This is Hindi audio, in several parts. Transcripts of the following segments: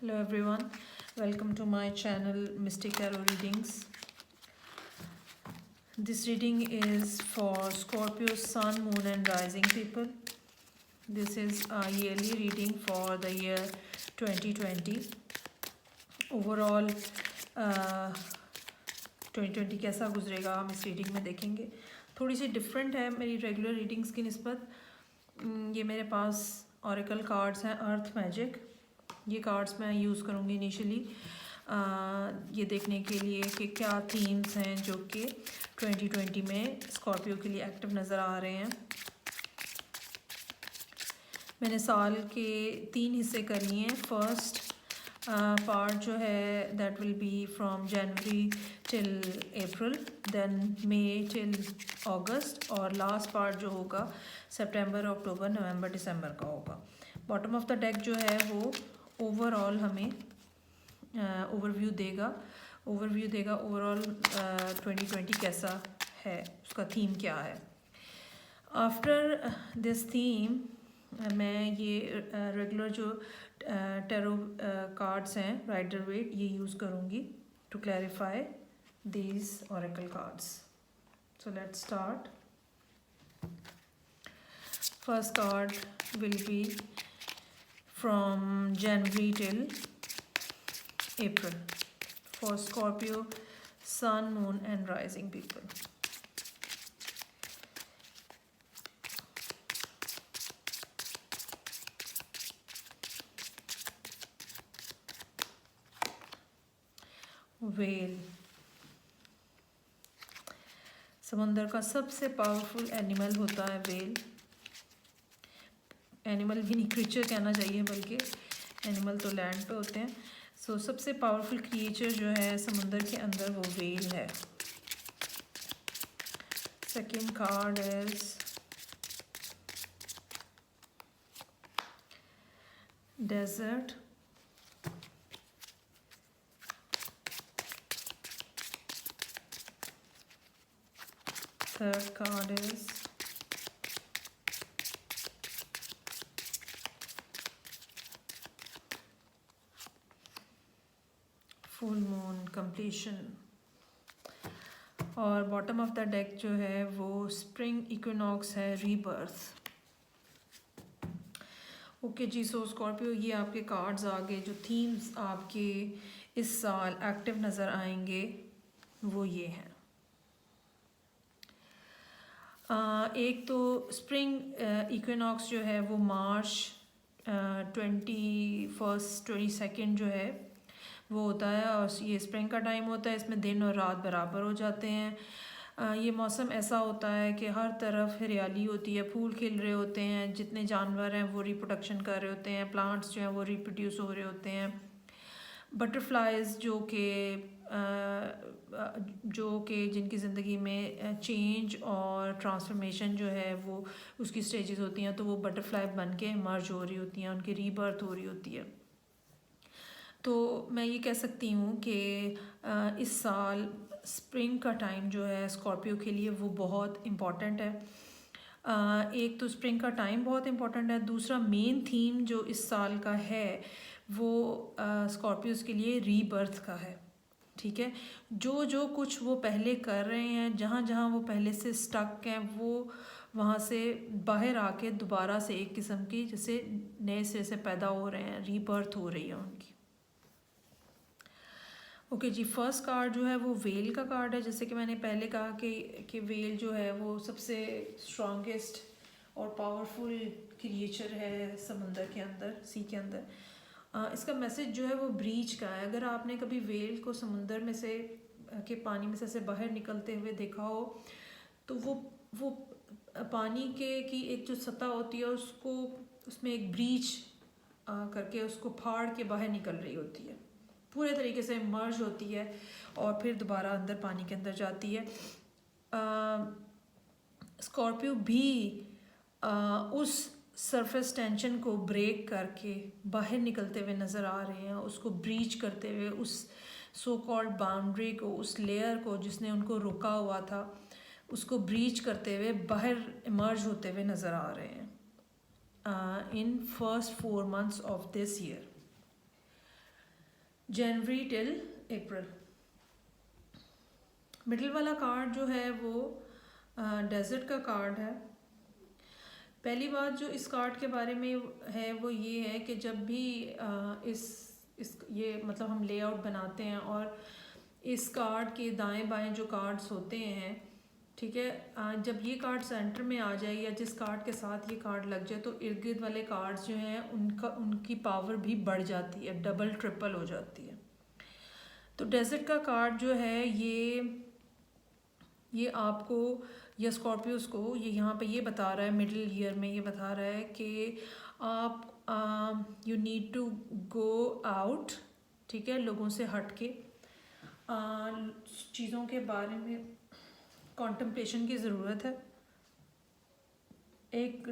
Hello everyone, welcome to my channel Mystic Tarot Readings. This reading is for Scorpio Sun, Moon and Rising people. This is a yearly reading for the year 2020. Overall 2020 कैसा गुजरेगा हम इस रीडिंग में देखेंगे. थोड़ी सी डिफरेंट है मेरी रेगुलर रीडिंग्स की निस्बत. ये मेरे पास ऑरेकल कार्ड्स हैं अर्थ मैजिक. ये कार्ड्स मैं यूज़ करूँगी इनिशियली ये देखने के लिए कि क्या थीम्स हैं जो कि 2020 में स्कॉर्पियो के लिए एक्टिव नज़र आ रहे हैं. मैंने साल के 3 हिस्से कर लिए हैं. फर्स्ट पार्ट जो है that will be from January till April, then May till August, और लास्ट पार्ट जो होगा सितंबर, अक्टूबर, नवंबर, दिसंबर का होगा. बॉटम ऑफ द डेक जो है वो ओवरऑल हमें ओवरव्यू देगा ओवरऑल 2020 कैसा है, उसका थीम क्या है. आफ्टर दिस थीम मैं ये रेगुलर जो टैरो कार्ड्स हैं राइडर वेट ये यूज़ करूँगी to clarify these oracle cards. So let's start. First card will be from January till April for Scorpio Sun, Moon and Rising people. Whale. समुंदर का सबसे पावरफुल एनिमल होता है व्हेल. एनिमल भी नहीं, क्रीचर कहना चाहिए, बल्कि एनिमल तो लैंड पे होते हैं. सो सबसे पावरफुल क्रिएचर जो है समुंदर के अंदर वो व्हेल है. Second card is desert. Third card is full moon completion. और बॉटम ऑफ द डेक जो है वो स्प्रिंग इक्विनॉक्स है, रीबर्थ. ओके जी. सो स्कॉर्पियो ये आपके कार्ड्स आ गए. जो थीम्स आपके इस साल एक्टिव नज़र आएंगे वो ये हैं. एक तो स्प्रिंग इक्विनॉक्स जो है वो मार्च 21 22 जो है वो होता है, और ये स्प्रिंग का टाइम होता है. इसमें दिन और रात बराबर हो जाते हैं. ये मौसम ऐसा होता है कि हर तरफ हरियाली होती है, फूल खिल रहे होते हैं, जितने जानवर हैं वो रिप्रोडक्शन कर रहे होते हैं, प्लांट्स जो हैं वो रिप्रोड्यूस हो रहे होते हैं. बटरफ्लाइज जो कि जिनकी ज़िंदगी में चेंज और ट्रांसफॉर्मेशन जो है वो उसकी स्टेजेस होती हैं, तो वो बटरफ्लाई बन के इमर्ज हो रही होती हैं, उनकी रीबर्थ हो रही होती है. तो मैं ये कह सकती हूँ कि इस साल स्प्रिंग का टाइम जो है स्कॉर्पियो के लिए वो बहुत इम्पॉर्टेंट है. एक तो स्प्रिंग का टाइम बहुत इम्पॉर्टेंट है. दूसरा मेन थीम जो इस साल का है वो स्कॉर्पियोज़ के लिए रीबर्थ का है. ठीक है. जो कुछ वो पहले कर रहे हैं, जहाँ जहाँ वो पहले से स्टक हैं, वो वहाँ से बाहर आके दोबारा से एक किस्म की जैसे नए सिरे से पैदा हो रहे हैं, रीबर्थ हो रही है उनकी. ओके जी. फर्स्ट कार्ड जो है वो वेल का कार्ड है. जैसे कि मैंने पहले कहा कि वेल जो है वो सबसे स्ट्रॉन्गेस्ट और पावरफुल क्रिएचर है समुंदर के अंदर, सी के अंदर. इसका मैसेज जो है वो ब्रीच का है. अगर आपने कभी वेल को समुंदर में से के पानी में से बाहर निकलते हुए देखा हो तो वो पानी के की एक जो सतह होती है उसको उसमें एक ब्रीच करके उसको फाड़ के बाहर निकल रही होती है, पूरे तरीके से मर्ज होती है और फिर दोबारा अंदर पानी के अंदर जाती है. स्कॉर्पियो भी उस सरफेस टेंशन को ब्रेक करके बाहर निकलते हुए नज़र आ रहे हैं, उसको ब्रीच करते हुए, उस सो कॉल्ड बाउंड्री को, उस लेयर को जिसने उनको रोका हुआ था, उसको ब्रीच करते हुए बाहर इमर्ज होते हुए नज़र आ रहे हैं in first 4 months of this year. January till April. Middle वाला कार्ड जो है वो डेजर्ट का कार्ड है। पहली बात जो इस कार्ड के बारे में है वो ये है कि जब भी इस ये मतलब हम लेआउट बनाते हैं और इस कार्ड के दाएं बाएं जो कार्ड्स होते हैं, ठीक है, जब ये कार्ड सेंटर में आ जाए या जिस कार्ड के साथ ये कार्ड लग जाए तो इर्द गिर्द वाले कार्ड्स जो हैं उनकी पावर भी बढ़ जाती है, डबल ट्रिपल हो जाती है। तो डेजर्ट का कार्ड जो है ये आपको या स्कॉर्पियोस को ये यहाँ पे ये बता रहा है, मिडिल ईयर में ये बता रहा है कि आप you need to go out, ठीक है, लोगों से हट के चीज़ों के बारे में कॉन्टेम्पलेशन की ज़रूरत है, एक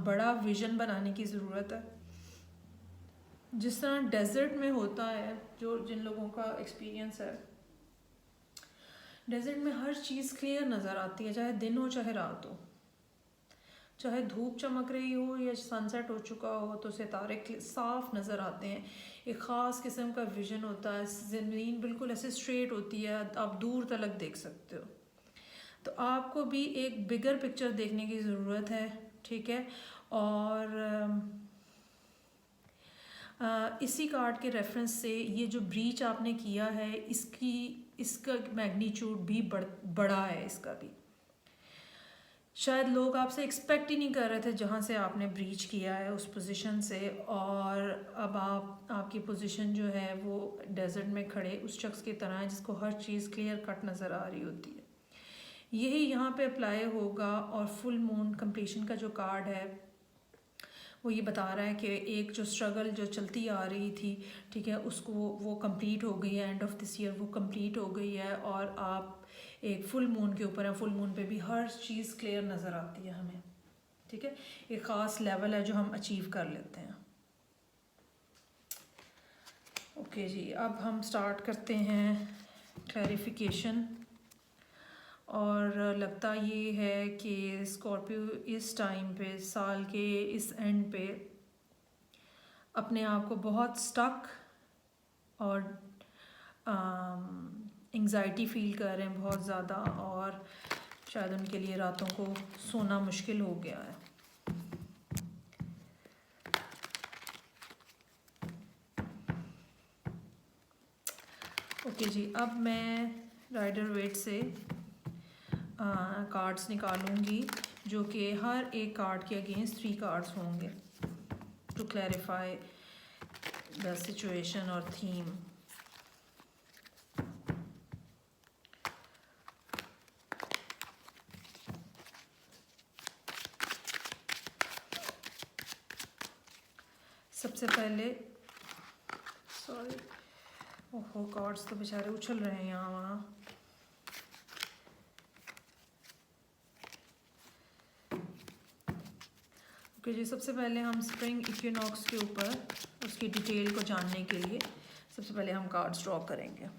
बड़ा विज़न बनाने की ज़रूरत है। जिस तरह डेजर्ट में होता है, जो जिन लोगों का एक्सपीरियंस है, डेजर्ट में हर चीज़ क्लियर नज़र आती है, चाहे दिन हो चाहे रात हो, चाहे धूप चमक रही हो या सनसेट हो चुका हो, तो सितारे साफ नज़र आते हैं। एक ख़ास किस्म का विज़न होता है, ज़मीन बिल्कुल ऐसे स्ट्रेट होती है, आप दूर तलक देख सकते हो। तो आपको भी एक बिगर पिक्चर देखने की ज़रूरत है, ठीक है। और इसी कार्ड के रेफरेंस से ये जो ब्रीच आपने किया है इसका मैग्नीट्यूड भी बड़ा है, इसका भी शायद लोग आपसे एक्सपेक्ट ही नहीं कर रहे थे जहाँ से आपने ब्रीच किया है उस पोजीशन से, और अब आपकी पोजीशन जो है वो डेजर्ट में खड़े उस शख्स की तरह है जिसको हर चीज़ क्लियर कट नज़र आ रही होती है। यही यहाँ पे अप्लाई होगा। और फुल मून कंप्लीशन का जो कार्ड है वो ये बता रहा है कि एक जो स्ट्रगल जो चलती आ रही थी, ठीक है, उसको वो कंप्लीट हो गई है, एंड ऑफ दिस ईयर वो कंप्लीट हो गई है और आप एक फुल मून के ऊपर है। फुल मून पे भी हर चीज़ क्लियर नज़र आती है हमें, ठीक है। एक ख़ास लेवल है जो हम अचीव कर लेते हैं। ओके जी, अब हम स्टार्ट करते हैं क्लैरिफिकेशन। और लगता ये है कि स्कॉर्पियो इस टाइम पे, साल के इस एंड पे, अपने आप को बहुत स्टक और एंग्जाइटी फील कर रहे हैं बहुत ज़्यादा, और शायद उनके लिए रातों को सोना मुश्किल हो गया है। ओके जी, अब मैं राइडर वेट से कार्ड्स निकालूंगी जो कि हर एक कार्ड के अगेंस्ट 3 कार्ड्स होंगे टू क्लैरिफाई द सिचुएशन और थीम। सबसे पहले सॉरी, ओहो कार्ड्स तो बेचारे उछल रहे हैं यहाँ वहाँ। ओके जी, सबसे पहले हम स्प्रिंग इक्विनॉक्स के ऊपर उसकी डिटेल को जानने के लिए सबसे पहले हम कार्ड्स ड्रॉ करेंगे।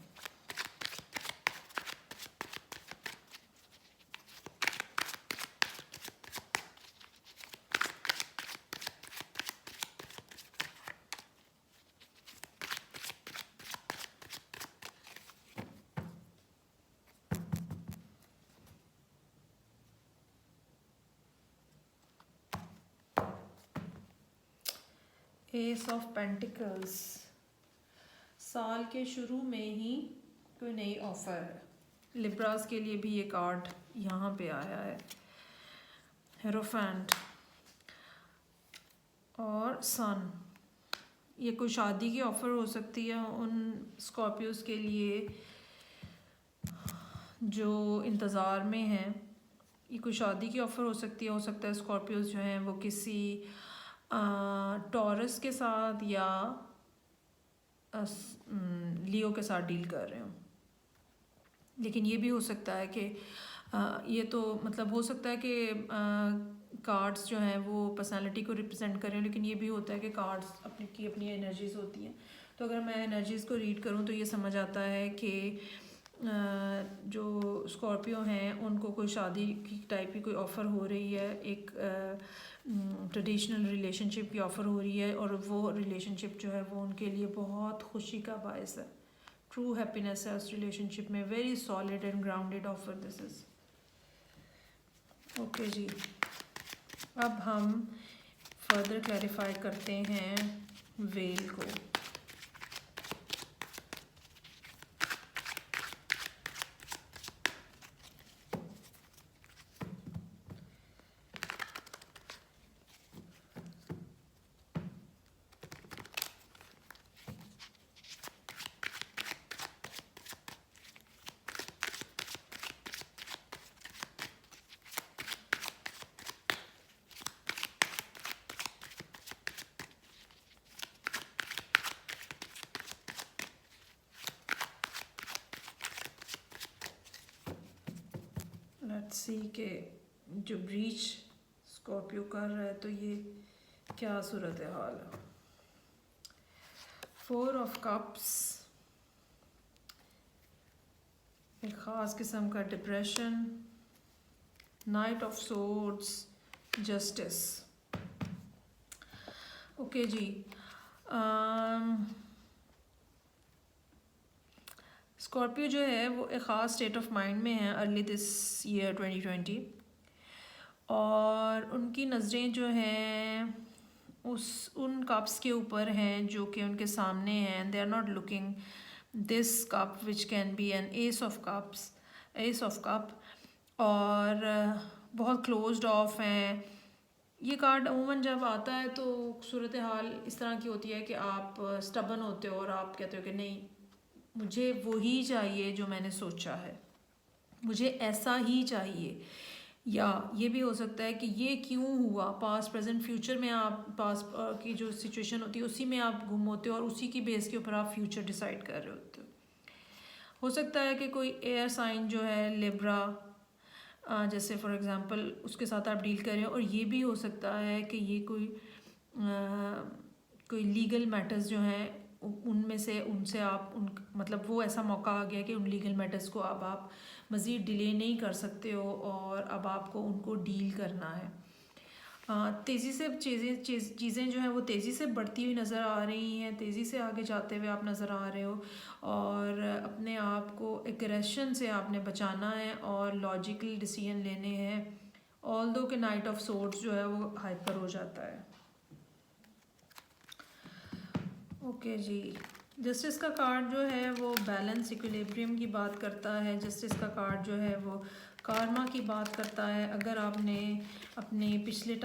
एस ऑफ पेंटिकल्स, साल के शुरू में ही कोई नई ऑफर है। लिब्रास के लिए भी ये कार्ड यहाँ पे आया है, हेरोफेंट और सन। ये कोई शादी की ऑफ़र हो सकती है उन स्कॉर्पियोज़ के लिए जो इंतज़ार में हैं। ये कोई शादी की ऑफ़र हो सकता है स्कॉर्पियोज़ जो हैं वो किसी टॉरस के साथ या लियो के साथ डील कर रहे हो। लेकिन ये भी हो सकता है कि ये तो मतलब हो सकता है कि कार्ड्स जो हैं वो पर्सनालिटी को रिप्रेजेंट करें, लेकिन ये भी होता है कि कार्ड्स अपनी एनर्जीज़ होती हैं। तो अगर मैं एनर्जीज़ को रीड करूँ तो ये समझ आता है कि जो स्कॉर्पियो हैं उनको कोई शादी की टाइप की कोई ऑफ़र हो रही है, एक ट्रेडिशनल रिलेशनशिप की ऑफ़र हो रही है और वो रिलेशनशिप जो है वो उनके लिए बहुत खुशी का बायस है। ट्रू हैप्पीनेस है उस रिलेशनशिप में, very solid and grounded offer this is. Okay ji, अब हम फर्दर क्लैरिफाई करते हैं वेल को। लेट्स सी के जो ब्रीच स्कॉर्पियो कर रहा है तो ये क्या सूरत हाल है। 4 ऑफ कप्स, एक ख़ास किस्म का depression, knight of swords, justice. Okay जी, स्कॉर्पियो जो है वो एक ख़ास स्टेट ऑफ माइंड में है अर्ली दिस ईयर 2020, और उनकी नज़रें जो हैं उन कप्स के ऊपर हैं जो कि उनके सामने हैं। They are not looking this cup which can be an ace of cup, और बहुत क्लोज्ड ऑफ हैं। ये कार्ड अमूमन जब आता है तो सूरत हाल इस तरह की होती है कि आप स्टबन होते हो और आप कहते हो कि नहीं, मुझे वही चाहिए जो मैंने सोचा है, मुझे ऐसा ही चाहिए। या ये भी हो सकता है कि ये क्यों हुआ, पास्ट प्रेजेंट फ्यूचर में आप पास्ट की जो सिचुएशन होती है उसी में आप गुम होते हो और उसी की बेस के ऊपर आप फ्यूचर डिसाइड कर रहे होते हो सकता है कि कोई एयर साइन जो है लिब्रा, जैसे फॉर एग्जांपल उसके साथ आप डील करें, और ये भी हो सकता है कि ये कोई लीगल मैटर्स जो हैं उनमें से उनसे आप मतलब वो ऐसा मौका आ गया कि उन लीगल मैटर्स को अब आप मज़ीद डिले नहीं कर सकते हो और अब आपको उनको डील करना है। तेज़ी से चीज़ें जो हैं वो तेज़ी से बढ़ती हुई नज़र आ रही हैं, तेज़ी से आगे जाते हुए आप नज़र आ रहे हो, और अपने आप को एग्रेशन से आपने बचाना है और लॉजिकल डिसीजन लेने हैं। ऑल दो के नाइट ऑफ सोर्ड्स जो है वो हाइपर हो जाता है। ओके जी, जस्टिस का कार्ड जो है वो बैलेंस इक्विलिब्रियम की बात करता है। जस्टिस का कार्ड जो है वो कार्मा की बात करता है। अगर आपने अपने पिछले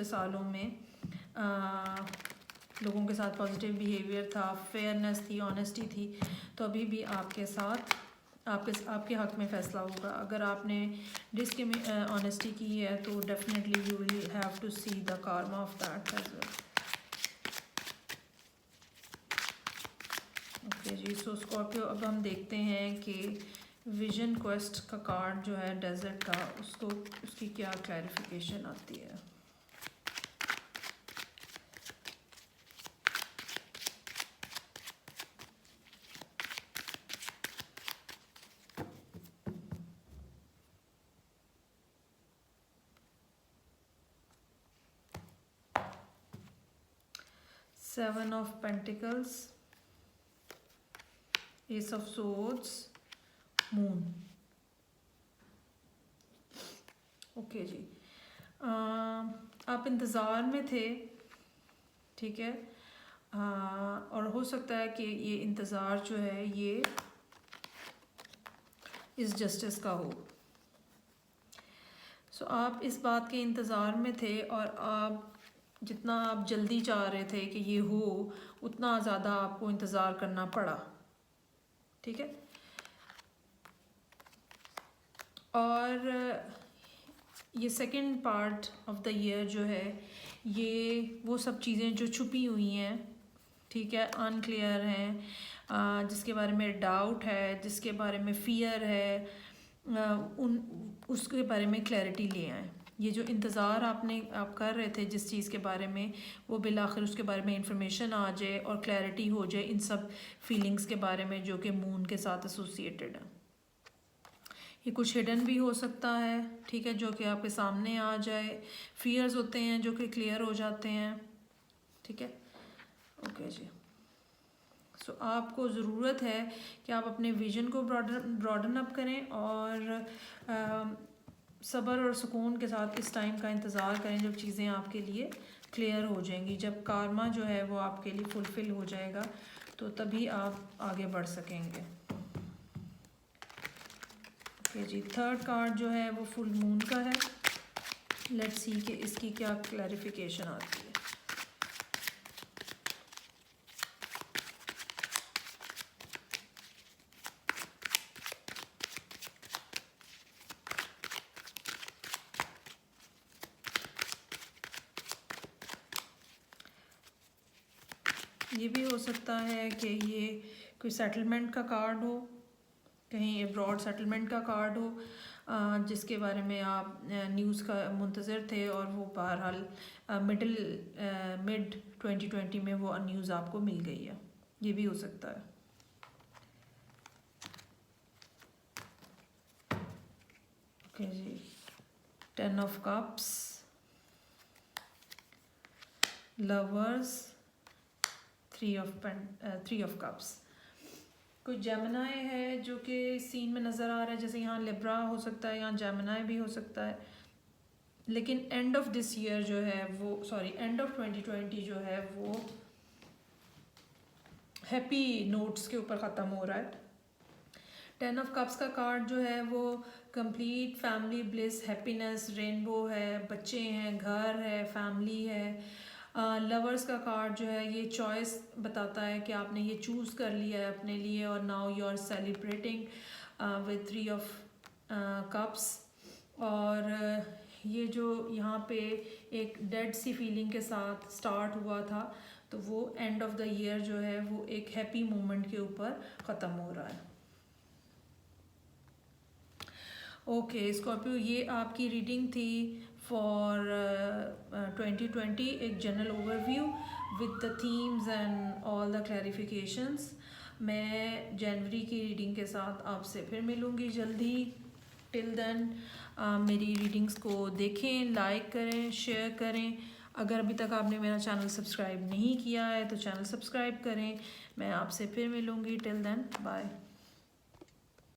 सालों में लोगों के साथ पॉजिटिव बिहेवियर था, फेयरनेस थी, ऑनेस्टी थी, तो अभी भी आपके साथ आपके हक में फ़ैसला होगा। अगर आपने ऑनेस्टी की है तो definitely you will have to see the karma of that as well. Okay जी, सो स्कॉर्पियो, अब हम देखते हैं कि विजन क्वेस्ट का कार्ड जो है डेजर्ट का, उसकी क्या क्लैरिफिकेशन आती है। Seven of pentacles, ace of swords, moon. Okay ji, आप इंतज़ार में थे, ठीक है, और हो सकता है कि ये इंतज़ार जो है ये इस जस्टिस का हो। सो आप इस बात के इंतज़ार में थे और जितना आप जल्दी चाह रहे थे कि ये हो, उतना ज़्यादा आपको इंतज़ार करना पड़ा, ठीक है। और ये second part of the year जो है ये वो सब चीज़ें जो छुपी हुई हैं, ठीक है, अनक्लियर हैं, जिसके बारे में डाउट है, जिसके बारे में फ़ियर है, उसके बारे में क्लैरिटी ले आएँ। ये जो इंतज़ार आप कर रहे थे जिस चीज़ के बारे में, वो बिलाखिर उसके बारे में इंफॉर्मेशन आ जाए और क्लैरिटी हो जाए इन सब फीलिंग्स के बारे में जो कि मून के साथ एसोसिएटेड है। ये कुछ हिडन भी हो सकता है, ठीक है, जो कि आपके सामने आ जाए। फियर्स होते हैं जो कि क्लियर हो जाते हैं, ठीक है। ओके जी। सो आपको ज़रूरत है कि आप अपने विजन को ब्रॉडन अप करें और सब्र और सुकून के साथ इस टाइम का इंतज़ार करें जब चीज़ें आपके लिए क्लियर हो जाएंगी। जब कारमा जो है वो आपके लिए फुलफ़िल हो जाएगा तो तभी आप आगे बढ़ सकेंगे। ओके जी। थर्ड कार्ड जो है वो फुल मून का है। लेट्स सी कि इसकी क्या क्लैरिफिकेशन आती है। ये भी हो सकता है कि ये कोई सेटलमेंट का कार्ड हो, कहीं अब्रॉड सेटलमेंट का कार्ड हो, जिसके बारे में आप न्यूज़ का मुंतज़र थे और वो बहरहाल मिड 2020 में वो न्यूज़ आपको मिल गई है। ये भी हो सकता है। ओके जी। 10 of cups, lovers, 3 of cups. कोई जेमिनाई है जो कि सीन में नज़र आ रहा है, जैसे यहाँ लिब्रा हो सकता है, यहाँ जेमिनाई भी हो सकता है। लेकिन एंड ऑफ दिस ईयर जो है वो, सॉरी, एंड ऑफ 2020 जो है वो हैप्पी नोट्स के ऊपर ख़त्म हो रहा है। 10 ऑफ कप्स का कार्ड जो है वो complete family bliss, happiness, rainbow है, बच्चे हैं, घर है, फैमिली है। लवर्स का कार्ड जो है ये चॉइस बताता है कि आपने ये चूज़ कर लिया है अपने लिए और now you are celebrating with 3 of cups. और ये जो यहाँ पे एक डेड सी फीलिंग के साथ स्टार्ट हुआ था, तो वो एंड ऑफ द ईयर जो है वो एक हैप्पी मोमेंट के ऊपर ख़त्म हो रहा है। ओके स्कॉर्पियो, ये आपकी रीडिंग थी फॉर 2020, एक general overview with the themes and all the clarifications. मैं जनवरी की रीडिंग के साथ आपसे फिर मिलूँगी जल्दी। टिल देन मेरी रीडिंग्स को देखें, लाइक करें, शेयर करें। अगर अभी तक आपने मेरा चैनल सब्सक्राइब नहीं किया है तो चैनल सब्सक्राइब करें। मैं आपसे फिर मिलूँगी। Till then bye.